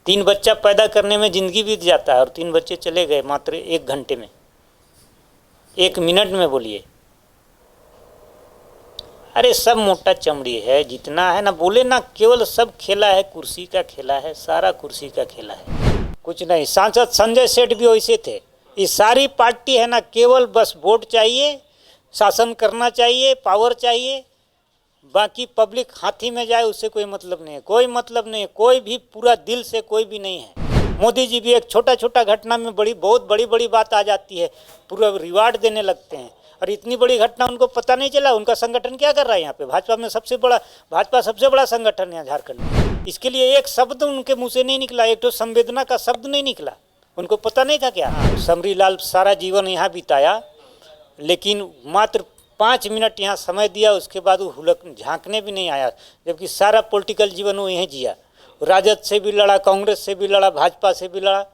3 बच्चा पैदा करने में ज़िंदगी बीत जाता है और 3 बच्चे चले गए मात्र 1 घंटे में, 1 मिनट में। बोलिए, अरे सब मोटा चमड़ी है, जितना है ना बोले ना, केवल सब खेला है, कुर्सी का खेला है, सारा कुर्सी का खेला है, कुछ नहीं। सांसद संजय सेठ भी वैसे थे। ये सारी पार्टी है ना, केवल बस वोट चाहिए, शासन करना चाहिए, पावर चाहिए, बाकी पब्लिक हाथी में जाए उससे कोई मतलब नहीं है, कोई मतलब नहीं है, कोई भी पूरा दिल से कोई भी नहीं है। मोदी जी भी एक छोटा छोटा घटना में बहुत बड़ी बात आ जाती है, पूरा रिवार्ड देने लगते हैं, और इतनी बड़ी घटना उनको पता नहीं चला। उनका संगठन क्या कर रहा है यहाँ पे? भाजपा में भाजपा सबसे बड़ा संगठन है झारखंड में। इसके लिए एक शब्द उनके मुँह से नहीं निकला, एक तो संवेदना का शब्द नहीं निकला। उनको पता नहीं था क्या? समरीलाल सारा जीवन यहाँ बिताया, लेकिन मात्र 5 मिनट यहाँ समय दिया, उसके बाद वो हुलक झांकने भी नहीं आया, जबकि सारा पॉलिटिकल जीवन वो यहीं जिया। राजद से भी लड़ा, कांग्रेस से भी लड़ा, भाजपा से भी लड़ा,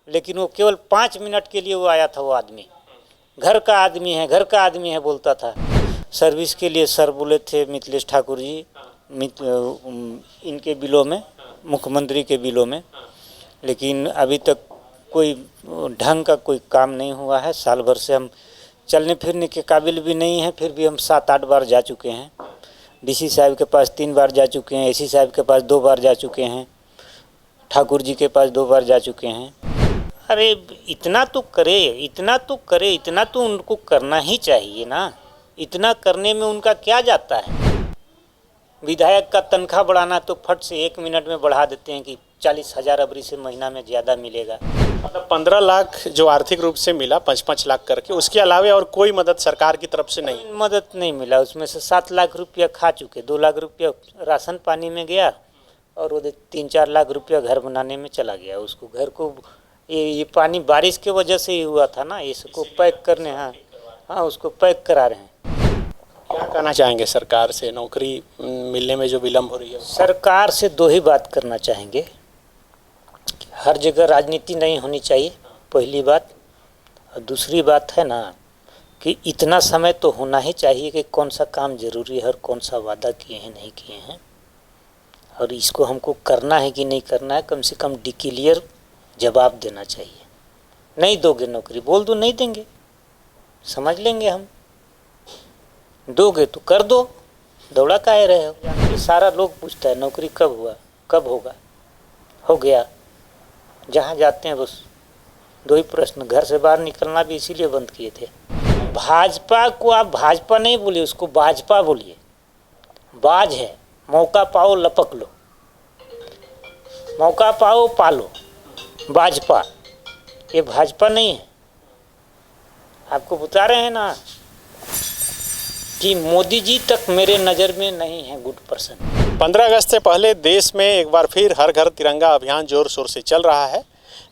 लेकिन वो केवल 5 मिनट के लिए वो आया था। वो आदमी घर का आदमी है, घर का आदमी है बोलता था। सर्विस के लिए सर बोले थे मिथिलेश ठाकुर जी, इनके बिलों में, मुख्यमंत्री के बिलों में, लेकिन अभी तक कोई ढंग का कोई काम नहीं हुआ है। साल भर से हम चलने फिरने के काबिल भी नहीं हैं, फिर भी हम 7-8 बार जा चुके हैं। डीसी साहब के पास 3 बार जा चुके हैं, एसी साहब के पास 2 बार जा चुके हैं, ठाकुर जी के पास 2 बार जा चुके हैं। अरे इतना तो करे, इतना तो करे, इतना तो उनको करना ही चाहिए ना। इतना करने में उनका क्या जाता है? विधायक का तनख्वाह बढ़ाना तो फट से 1 मिनट में बढ़ा देते हैं कि 40,000 अबरी से महीना में ज़्यादा मिलेगा। मतलब 15 लाख जो आर्थिक रूप से मिला, 5-5 लाख करके, उसके अलावा और कोई मदद सरकार की तरफ से नहीं? मदद नहीं मिला। उसमें से 7 लाख रुपया खा चुके, 2 लाख रुपया राशन पानी में गया, और वो 3-4 लाख रुपया घर बनाने में चला गया। उसको घर को ये पानी बारिश के वजह से ही हुआ था ना, इसको पैक करने, हाँ उसको पैक करा रहे हैं। क्या कहना चाहेंगे सरकार से? नौकरी मिलने में जो विलम्ब हो रही है, सरकार से 2 ही बात करना चाहेंगे। हर जगह राजनीति नहीं होनी चाहिए, पहली बात। और दूसरी बात है ना कि इतना समय तो होना ही चाहिए कि कौन सा काम जरूरी है और कौन सा वादा किए हैं नहीं किए हैं, और इसको हमको करना है कि नहीं करना है, कम से कम डिक्लेयर जवाब देना चाहिए। नहीं दोगे नौकरी, बोल दो नहीं देंगे, समझ लेंगे हम। दोगे तो कर दो, दौड़ा काहे रहे हो? सारा लोग पूछता है नौकरी कब हुआ, कब होगा, हो गया। जहाँ जाते हैं बस 2 ही प्रश्न। घर से बाहर निकलना भी इसीलिए बंद किए थे। भाजपा को आप भाजपा नहीं बोलिए, उसको भाजपा बोलिए। बाज है, मौका पाओ लपक लो, मौका पाओ पालो। भाजपा, ये भाजपा नहीं है। आपको बता रहे हैं ना कि मोदी जी तक मेरे नज़र में नहीं है गुड पर्सन। 15 अगस्त से पहले देश में एक बार फिर हर घर तिरंगा अभियान जोर शोर से चल रहा है,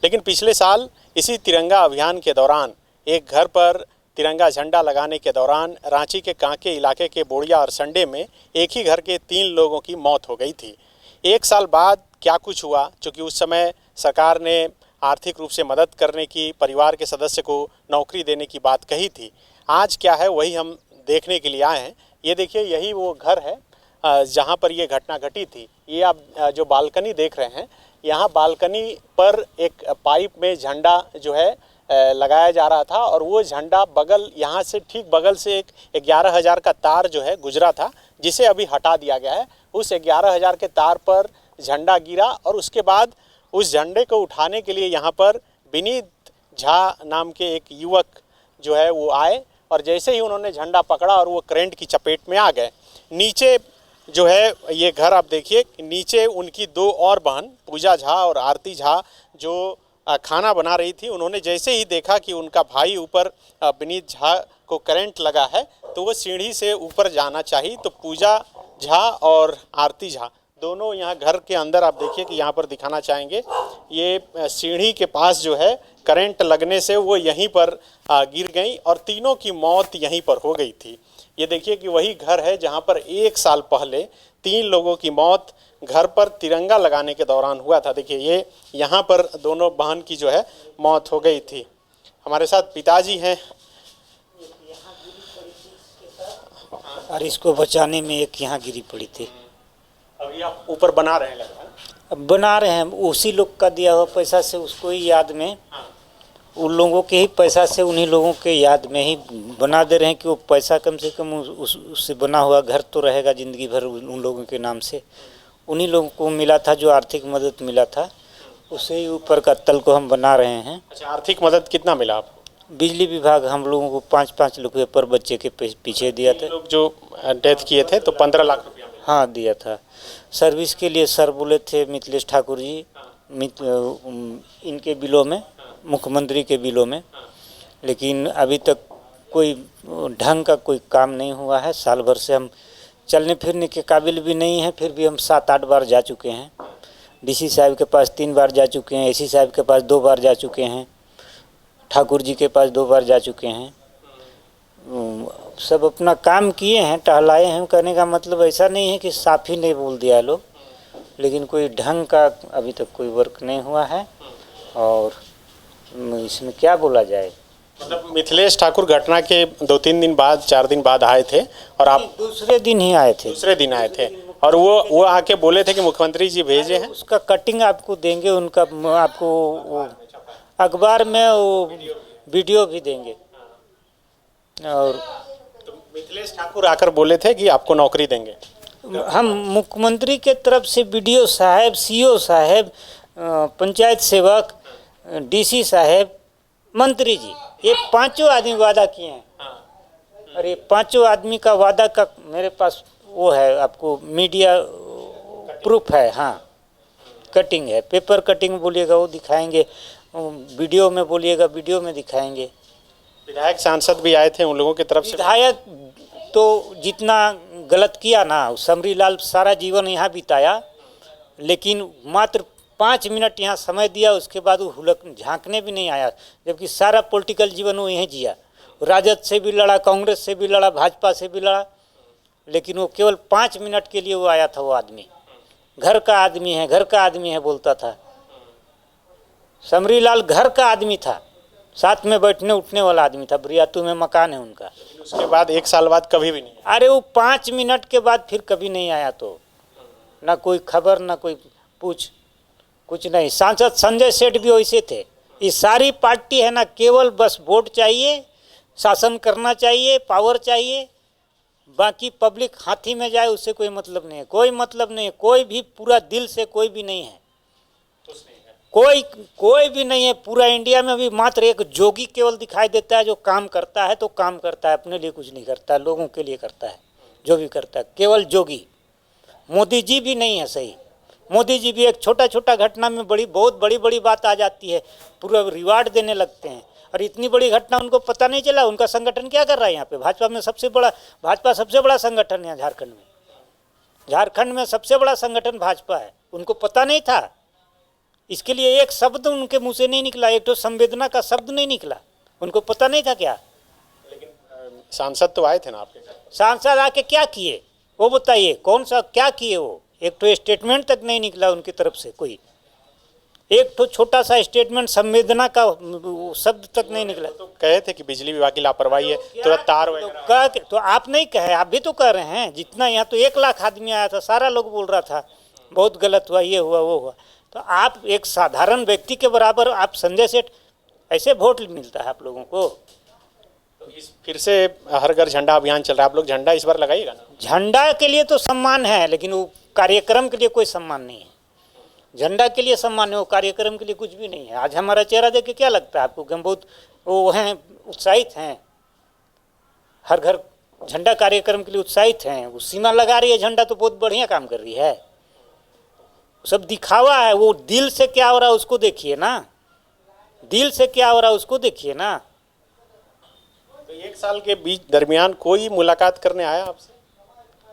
लेकिन पिछले साल इसी तिरंगा अभियान के दौरान, एक घर पर तिरंगा झंडा लगाने के दौरान, रांची के कांके इलाके के बोड़िया और संडे में एक ही घर के 3 लोगों की मौत हो गई थी। 1 साल बाद क्या कुछ हुआ? चूँकि उस समय सरकार ने आर्थिक रूप से मदद करने की, परिवार के सदस्य को नौकरी देने की बात कही थी। आज क्या है वही हम देखने के लिए आए हैं। ये देखिए, यही वो घर है जहाँ पर ये घटना घटी थी। ये आप जो बालकनी देख रहे हैं, यहाँ बालकनी पर एक पाइप में झंडा जो है लगाया जा रहा था, और वो झंडा बगल, यहाँ से ठीक बगल से एक 11,000 का तार जो है गुजरा था, जिसे अभी हटा दिया गया है। उस 11,000 के तार पर झंडा गिरा, और उसके बाद उस झंडे को उठाने के लिए यहाँ पर विनीत झा नाम के एक युवक जो है वो आए, और जैसे ही उन्होंने झंडा पकड़ा और वो करंट की चपेट में आ गए। नीचे जो है ये घर आप देखिए, नीचे उनकी 2 और बहन पूजा झा और आरती झा जो खाना बना रही थी, उन्होंने जैसे ही देखा कि उनका भाई ऊपर विनीत झा को करंट लगा है, तो वो सीढ़ी से ऊपर जाना चाहिए। तो पूजा झा और आरती झा दोनों यहाँ घर के अंदर, आप देखिए कि यहाँ पर दिखाना चाहेंगे, ये सीढ़ी के पास जो है करंट लगने से वो यहीं पर गिर गई, और तीनों की मौत यहीं पर हो गई थी। ये देखिए कि वही घर है जहाँ पर 1 साल पहले 3 लोगों की मौत घर पर तिरंगा लगाने के दौरान हुआ था। देखिए, ये यहाँ पर दोनों बहन की जो है मौत हो गई थी। हमारे साथ पिताजी हैं, और इसको बचाने में एक यहाँ गिरी पड़ी थी। अभी आप ऊपर बना रहे हैं? अब बना रहे हैं, उसी लोग का दिया हुआ पैसा से उसको ही याद में, उन लोगों के ही पैसा से उन्हीं लोगों के याद में ही बना दे रहे हैं कि वो पैसा कम से कम उससे बना हुआ घर तो रहेगा ज़िंदगी भर उन लोगों के नाम से। उन्हीं लोगों को मिला था जो आर्थिक मदद मिला था, उससे ही ऊपर का तल को हम बना रहे हैं। अच्छा, आर्थिक मदद कितना मिला आपको? बिजली विभाग हम लोगों को 5-5 रुपये पर बच्चे के पीछे दिया था। लोग जो डेथ किए थे तो 15 लाख रुपया मिला। हाँ दिया था। सर्विस के लिए सर बोले थे मिथिलेश ठाकुर जी, इनके बिलों में, मुख्यमंत्री के बिलों में, लेकिन अभी तक कोई ढंग का कोई काम नहीं हुआ है। साल भर से हम चलने फिरने के काबिल भी नहीं हैं, फिर भी हम 7-8 बार जा चुके हैं। डीसी साहब के पास 3 बार जा चुके हैं, एसी साहब के पास 2 बार जा चुके हैं, ठाकुर जी के पास 2 बार जा चुके हैं। सब अपना काम किए हैं, टहलाए हैं। कहने का मतलब ऐसा नहीं है कि साफ ही नहीं बोल दिया लोग, लेकिन कोई ढंग का अभी तक कोई वर्क नहीं हुआ है। और इसमें क्या बोला जाए, मतलब मिथिलेश ठाकुर घटना के 2-3 दिन बाद, 4 दिन बाद आए थे और आप दूसरे दिन ही आए थे। दूसरे दिन आए थे और वो आके बोले थे कि मुख्यमंत्री जी भेजे हैं। उसका कटिंग आपको देंगे, उनका आपको वो अखबार में वो वीडियो भी देंगे। और तो मिथिलेश ठाकुर आकर बोले थे कि आपको नौकरी देंगे। हम मुख्यमंत्री के तरफ से बीडीओ साहब, सीओ साहब, पंचायत सेवक, डीसी साहब, मंत्री जी, ये 5 आदमी वादा किए हैं। और ये 5 आदमी का वादा का मेरे पास वो है, आपको मीडिया प्रूफ है। हाँ, कटिंग है, पेपर कटिंग बोलिएगा वो दिखाएंगे, वीडियो में बोलिएगा वीडियो में दिखाएंगे। विधायक सांसद भी आए थे उन लोगों की तरफ से। विधायक तो जितना गलत किया ना, समरीलाल सारा जीवन यहाँ बिताया, लेकिन मात्र 5 मिनट यहाँ समय दिया, उसके बाद वो हुलक झांकने भी नहीं आया, जबकि सारा पॉलिटिकल जीवन वो यहीं जिया। राजद से भी लड़ा, कांग्रेस से भी लड़ा, भाजपा से भी लड़ा, लेकिन वो केवल 5 मिनट के लिए वो आया था। वो आदमी घर का आदमी है, घर का आदमी है बोलता था। समरीलाल घर का आदमी था, साथ में बैठने उठने वाला आदमी था। बरियातू में मकान है उनका। उसके बाद 1 साल बाद कभी भी नहीं। अरे वो 5 मिनट के बाद फिर कभी नहीं आया, तो ना कोई खबर ना कोई पूछ, कुछ नहीं। सांसद संजय सेठ भी वैसे थे। ये सारी पार्टी है ना, केवल बस वोट चाहिए, शासन करना चाहिए, पावर चाहिए, बाकी पब्लिक हाथी में जाए उससे कोई मतलब नहीं है। कोई मतलब नहीं है, कोई भी पूरा दिल से कोई भी नहीं है, कोई भी नहीं है पूरा इंडिया में। अभी मात्र एक जोगी केवल दिखाई देता है जो काम करता है, तो काम करता है, अपने लिए कुछ नहीं करता है, लोगों के लिए करता है। जो भी करता है केवल जोगी। मोदी जी भी नहीं है सही। मोदी जी भी एक छोटा छोटा घटना में बहुत बड़ी बात आ जाती है, पूरा रिवार्ड देने लगते हैं। और इतनी बड़ी घटना उनको पता नहीं चला। उनका संगठन क्या कर रहा है यहाँ पे? भाजपा सबसे बड़ा संगठन है झारखंड में। झारखंड में सबसे बड़ा संगठन भाजपा है। उनको पता नहीं था। इसके लिए एक शब्द उनके मुंह से नहीं निकला, एक तो संवेदना का शब्द नहीं निकला। उनको पता नहीं था क्या? लेकिन सांसद तो आए थे ना आपके घर। सांसद आके क्या किए वो बताइए? कौन सा क्या किए वो? एक तो स्टेटमेंट तक नहीं निकला उनकी तरफ से कोई। एक तो छोटा सा स्टेटमेंट, संवेदना का शब्द तक नहीं निकला। तो कहे थे कि बिजली विभाग की लापरवाही है, तुरंत तार वगैरह। तो आप नहीं कहे, आप भी तो कह रहे हैं। जितना यहाँ तो 1 लाख आदमी आया था, सारा लोग बोल रहा था बहुत गलत हुआ, ये हुआ वो हुआ। तो आप एक साधारण व्यक्ति के बराबर आप संजय सेठ, ऐसे वोट मिलता है आप लोगों को? तो फिर से हर घर झंडा अभियान चल रहा है, आप लोग झंडा इस बार लगाइएगा ना? झंडा के लिए तो सम्मान है, लेकिन वो कार्यक्रम के लिए कोई सम्मान नहीं है। झंडा के लिए सम्मान है, वो कार्यक्रम के लिए कुछ भी नहीं है। आज हमारा चेहरा देख के क्या लगता है आपको कि हम बहुत वो हैं, उत्साहित हैं? हर घर झंडा कार्यक्रम के लिए उत्साहित हैं। वो सीमा लगा रही है झंडा, तो बहुत बढ़िया काम कर रही है। सब दिखावा है। वो दिल से क्या हो रहा है उसको देखिए ना, दिल से क्या हो रहा है उसको देखिए ना। तो 1 साल के बीच दरमियान कोई मुलाकात करने आया आपसे?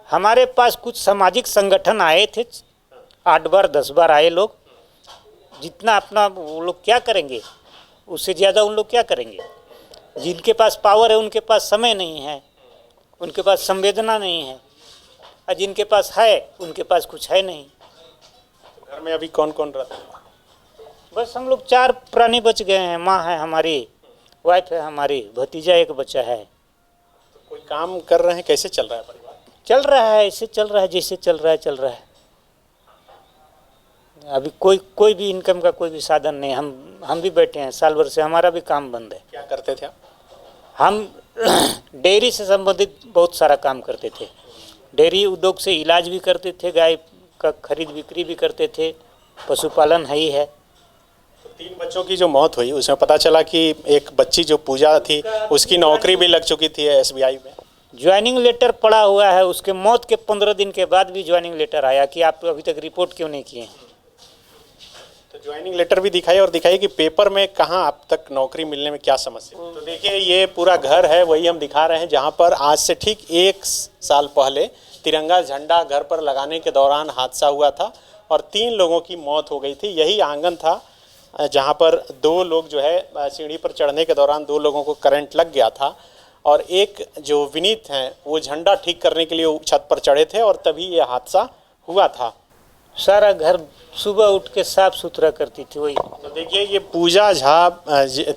हमारे पास कुछ सामाजिक संगठन आए थे, 8 बार 10 बार आए लोग। जितना अपना वो लोग क्या करेंगे, उससे ज़्यादा उन लोग क्या करेंगे? जिनके पास पावर है उनके पास समय नहीं है, उनके पास संवेदना नहीं है, और जिनके पास है उनके पास कुछ है नहीं। घर में अभी कौन कौन रहता है? बस हम लोग 4 प्राणी बच गए हैं। माँ है हमारी, वाइफ है हमारी, भतीजा एक बच्चा है। तो कोई काम कर रहे हैं? कैसे चल रहा है परिवार? चल रहा है, ऐसे चल रहा है जैसे चल रहा है, चल रहा है। अभी कोई भी इनकम का कोई भी साधन नहीं। हम भी बैठे हैं, साल भर से हमारा भी काम बंद है। क्या करते थे आप? हम डेयरी से संबंधित बहुत सारा काम करते थे। डेयरी उद्योग से इलाज भी करते थे, गाय का खरीद बिक्री भी करते थे, पशुपालन है ही है। तो 3 बच्चों की जो मौत हुई उसमें पता चला कि एक बच्ची जो पूजा थी उसकी नौकरी भी लग चुकी थी SBI में। ज्वाइनिंग लेटर पड़ा हुआ है, उसके मौत के 15 दिन के बाद भी ज्वाइनिंग लेटर आया कि आप अभी तक रिपोर्ट क्यों नहीं किए। तो ज्वाइनिंग लेटर भी दिखाई और दिखाई कि पेपर में कहाँ अब तक नौकरी मिलने में क्या समस्या। तो देखिए ये पूरा घर है, वही हम दिखा रहे हैं जहाँ पर आज से ठीक 1 साल पहले तिरंगा झंडा घर पर लगाने के दौरान हादसा हुआ था और 3 लोगों की मौत हो गई थी। यही आंगन था जहाँ पर 2 लोग जो है सीढ़ी पर चढ़ने के दौरान 2 लोगों को करंट लग गया था और एक जो विनीत हैं वो झंडा ठीक करने के लिए छत पर चढ़े थे और तभी ये हादसा हुआ था। सारा घर सुबह उठ के साफ सुथरा करती थी वही। तो देखिए ये पूजा झा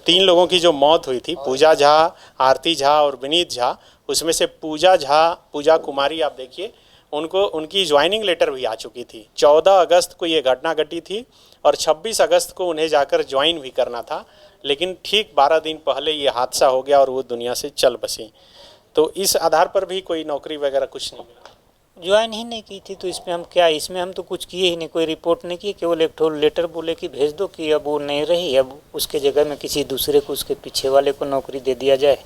3 लोगों की जो मौत हुई थी, पूजा झा, आरती झा और विनीत झा, उसमें से पूजा कुमारी आप देखिए उनकी ज्वाइनिंग लेटर भी आ चुकी थी। 14 अगस्त को ये घटना घटी थी और 26 अगस्त को उन्हें जाकर ज्वाइन भी करना था, लेकिन ठीक 12 दिन पहले ये हादसा हो गया और वो दुनिया से चल बसी। तो इस आधार पर भी कोई नौकरी वगैरह कुछ नहीं मिला। ज्वाइन ही नहीं की थी तो इसमें हम क्या, इसमें हम तो कुछ किए ही नहीं, कोई रिपोर्ट नहीं की, केवल एक ठो लेटर बोले कि भेज दो कि अब वो नहीं रही, अब उसके जगह में किसी दूसरे को, उसके पीछे वाले को नौकरी दे दिया जाए।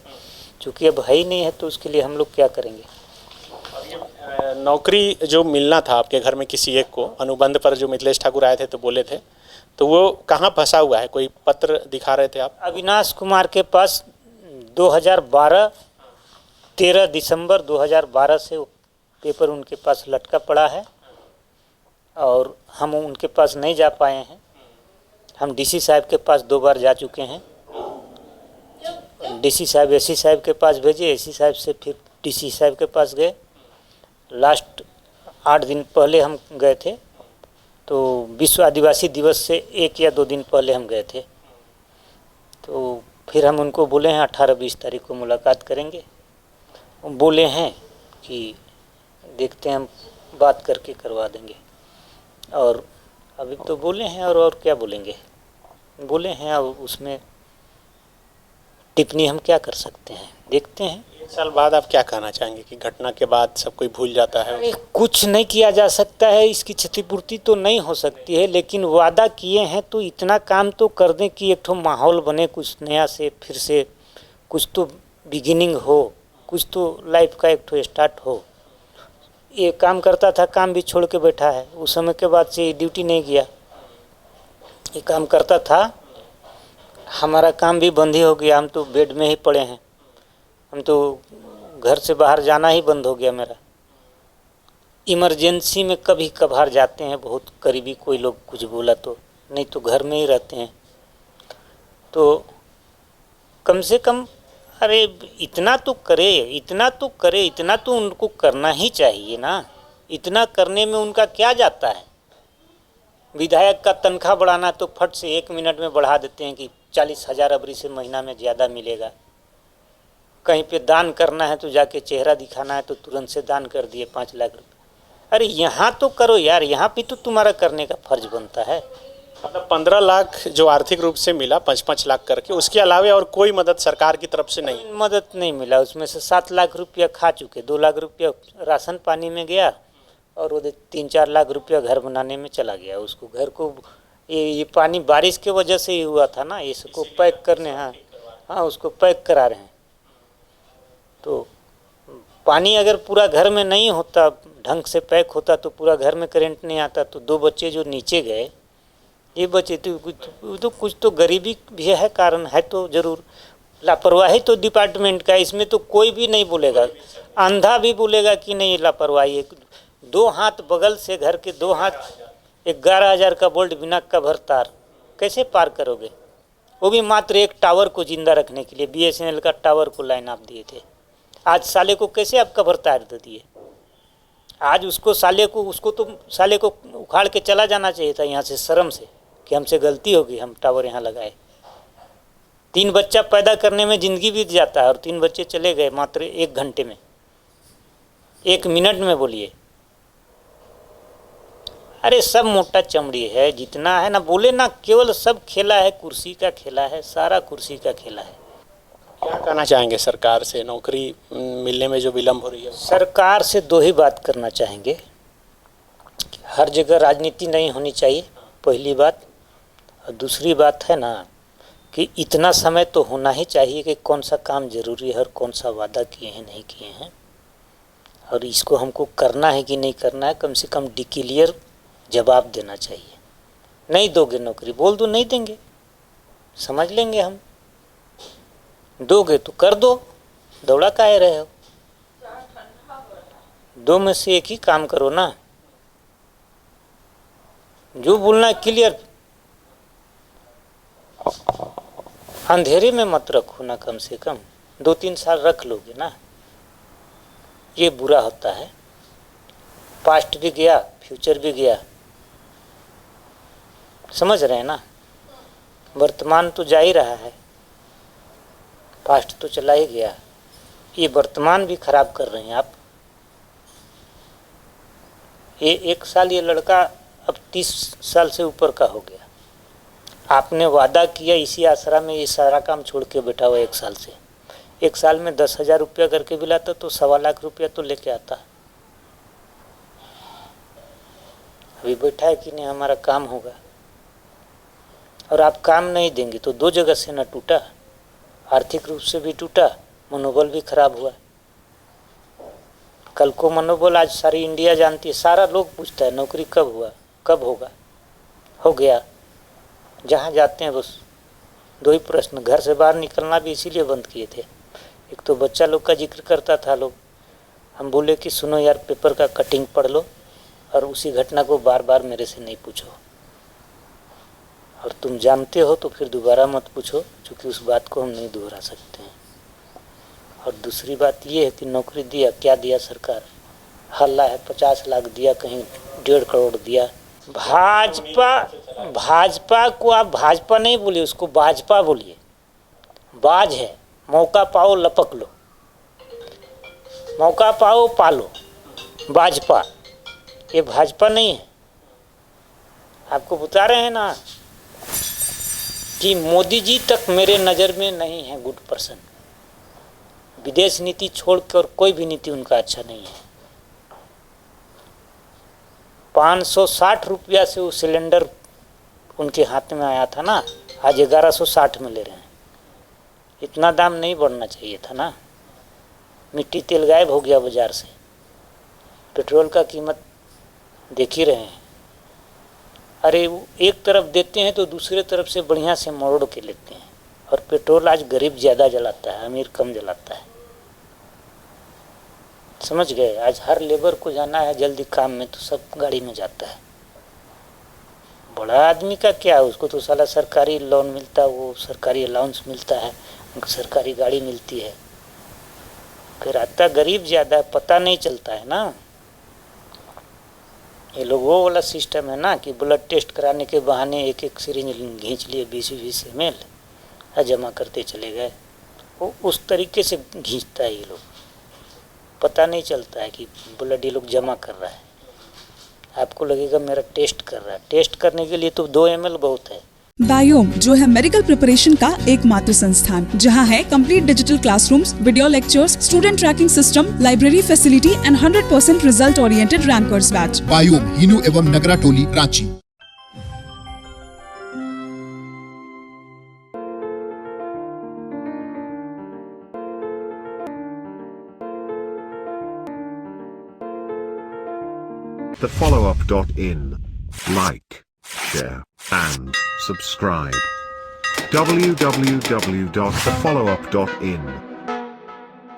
चूँकि अब है ही नहीं है तो उसके लिए हम लोग क्या करेंगे। नौकरी जो मिलना था आपके घर में किसी एक को, अनुबंध पर जो मिथिलेश ठाकुर आए थे तो बोले थे, तो वो कहाँ फंसा हुआ है? कोई पत्र दिखा रहे थे आप? अविनाश कुमार के पास 13 दिसंबर 2012 से पेपर उनके पास लटका पड़ा है और हम उनके पास नहीं जा पाए हैं। हम DC साहब के पास 2 बार जा चुके हैं। DC साहब AC साहब के पास भेजे, AC साहब से फिर DC साहब के पास गए। लास्ट 8 दिन पहले हम गए थे, तो विश्व आदिवासी दिवस से 1 या 2 दिन पहले हम गए थे। तो फिर हम उनको बोले हैं 18-20 तारीख को मुलाकात करेंगे। बोले हैं कि देखते हैं, हम बात करके करवा देंगे। और अभी तो बोले हैं और क्या बोलेंगे, बोले हैं। अब उसमें टिप्पणी हम क्या कर सकते हैं, देखते हैं। 1 साल बाद आप क्या कहना चाहेंगे कि घटना के बाद सब कोई भूल जाता है? अरे कुछ नहीं किया जा सकता है, इसकी क्षतिपूर्ति तो नहीं हो सकती है, लेकिन वादा किए हैं तो इतना काम तो कर दें कि एक ठो माहौल बने, कुछ नया से फिर से कुछ तो बिगिनिंग हो, कुछ तो लाइफ का एक ठो स्टार्ट हो। ये काम करता था, काम भी छोड़ के बैठा है, उस समय के बाद से ड्यूटी नहीं किया। ये काम करता था, हमारा काम भी बंद ही हो गया, हम तो बेड में ही पड़े हैं। हम तो घर से बाहर जाना ही बंद हो गया मेरा। इमरजेंसी में कभी कभार जाते हैं, बहुत करीबी कोई लोग कुछ बोला तो, नहीं तो घर में ही रहते हैं। तो कम से कम अरे इतना तो करे, इतना तो उनको करना ही चाहिए ना। इतना करने में उनका क्या जाता है। विधायक का तनख्वाह बढ़ाना तो फट से 1 मिनट में बढ़ा देते हैं कि 40,000 अबरी से महीना में ज़्यादा मिलेगा। कहीं पे दान करना है तो जाके चेहरा दिखाना है तो तुरंत से दान कर दिए 5 लाख रुपये। अरे यहाँ तो करो यार, यहाँ पे तो तुम्हारा करने का फर्ज बनता है। मतलब 15 लाख जो आर्थिक रूप से मिला 5-5 लाख करके, उसके अलावा और कोई मदद सरकार की तरफ से नहीं? मदद नहीं मिला। उसमें से 7 लाख रुपया खा चुके, 2 लाख रुपया राशन पानी में गया और वो 3-4 लाख रुपया घर बनाने में चला गया। उसको घर को ये पानी बारिश के वजह से ही हुआ था ना, इसको पैक करने। हाँ उसको पैक करा रहे हैं। तो पानी अगर पूरा घर में नहीं होता, ढंग से पैक होता तो पूरा घर में करंट नहीं आता। तो 2 बच्चे जो नीचे गए, ये बच्चे तो कुछ तो गरीबी भी है, कारण है तो ज़रूर। लापरवाही तो डिपार्टमेंट का, इसमें तो कोई भी नहीं बोलेगा। अंधा भी बोलेगा कि नहीं लापरवाही है। 2 हाथ बगल से घर के 2 हाथ 11,000 का बोल्ट बिना कवर तार कैसे पार करोगे? वो भी मात्र एक टावर को जिंदा रखने के लिए, BSNL का टावर को लाइन आप दिए थे। आज साले को कैसे आप कवर तार दे दिए? आज उसको साले को उखाड़ के चला जाना चाहिए था यहाँ से, शर्म से, कि हमसे गलती होगी, हम टावर यहाँ लगाए। 3 बच्चा पैदा करने में ज़िंदगी बीत जाता है और 3 बच्चे चले गए मात्र 1 घंटे में, 1 मिनट में। बोलिए अरे सब मोटा चमड़ी है, जितना है ना, बोले ना, केवल सब खेला है, कुर्सी का खेला है, सारा कुर्सी का खेला है। क्या कहना चाहेंगे सरकार से, नौकरी मिलने में जो विलम्ब हो रही है? सरकार से दो ही बात करना चाहेंगे कि हर जगह राजनीति नहीं होनी चाहिए, पहली बात। और दूसरी बात है ना कि इतना समय तो होना ही चाहिए कि कौन सा काम जरूरी है और कौन सा वादा किए हैं नहीं किए हैं, और इसको हमको करना है कि नहीं करना है, कम से कम डिक्लेयर जवाब देना चाहिए। नहीं दोगे नौकरी, बोल दो नहीं देंगे, समझ लेंगे हम। दोगे तो कर दो, दौड़ा काहे रहे हो? दो में से एक ही काम करो ना, जो बोलना है क्लियर। अंधेरे में मत रखो ना, कम से कम 2-3 साल रख लोगे ना, ये बुरा होता है। पास्ट भी गया, फ्यूचर भी गया, समझ रहे हैं ना। वर्तमान तो जा ही रहा है, पास्ट तो चला ही गया, ये वर्तमान भी खराब कर रहे हैं आप। ये 1 साल ये लड़का अब 30 साल से ऊपर का हो गया। आपने वादा किया, इसी आसरा में ये सारा काम छोड़ के बैठा हुआ 1 साल से। 1 साल में 10,000 रुपया करके भी लाता तो 1.25 लाख रुपया तो लेके आता। अभी बैठा है कि नहीं हमारा काम होगा, और आप काम नहीं देंगे तो 2 जगह से न टूटा, आर्थिक रूप से भी टूटा, मनोबल भी खराब हुआ। कल को मनोबल आज सारी इंडिया जानती है, सारा लोग पूछता है नौकरी कब हुआ, कब होगा, हो गया। जहाँ जाते हैं बस 2 ही प्रश्न, घर से बाहर निकलना भी इसीलिए बंद किए थे। एक तो बच्चा लोग का जिक्र करता था लोग, हम बोले कि सुनो यार, पेपर का कटिंग पढ़ लो और उसी घटना को बार बार मेरे से नहीं पूछो, और तुम जानते हो तो फिर दोबारा मत पूछो, क्योंकि उस बात को हम नहीं दोहरा सकते हैं। और दूसरी बात ये है कि नौकरी दिया, क्या दिया सरकार? हल्ला है, 50 लाख दिया, कहीं 1.5 करोड़ दिया। भाजपा को आप भाजपा नहीं बोलिए, उसको भाजपा बोलिए। बाज है, मौका पाओ लपक लो, मौका पाओ पालो, भाजपा। ये भाजपा नहीं है। आपको बता रहे हैं ना कि मोदी जी तक मेरे नज़र में नहीं है गुड पर्सन। विदेश नीति छोड़कर कोई भी नीति उनका अच्छा नहीं है। 560 रुपया से वो सिलेंडर उनके हाथ में आया था ना, आज 1160 में ले रहे हैं। इतना दाम नहीं बढ़ना चाहिए था ना। मिट्टी तेल गायब हो गया बाजार से, पेट्रोल का कीमत देख ही रहे हैं। अरे वो एक तरफ देते हैं तो दूसरे तरफ से बढ़िया से मोड़ के लेते हैं, और पेट्रोल आज गरीब ज़्यादा जलाता है, अमीर कम जलाता है। समझ गए? आज हर लेबर को जाना है जल्दी काम में तो सब गाड़ी में जाता है। बड़ा आदमी का क्या है, उसको तो साला सरकारी लोन मिलता है, वो सरकारी अलाउंस मिलता है, उनको सरकारी गाड़ी मिलती है। फिर आता गरीब ज़्यादा है, पता नहीं चलता है ना। ये लोग वो वाला सिस्टम है ना कि ब्लड टेस्ट कराने के बहाने एक सिरिंज खींच लिए 20-20 ml और जमा करते चले गए। वो उस तरीके से खींचता है ये लोग, पता नहीं चलता है कि ब्लड ये लोग जमा कर रहा है। आपको लगेगा मेरा टेस्ट कर रहा है, टेस्ट करने के लिए तो 2 ml बहुत है। बायोम जो है मेडिकल प्रिपरेशन का एकमात्र संस्थान, जहां है complete digital classrooms, video lectures, student tracking system, library facility and 100% result oriented rankers batch. Biome Hinoo एवं नगरा टोली, Ranchi. thefollowup.in. Like, share, and subscribe. www.thefollowup.in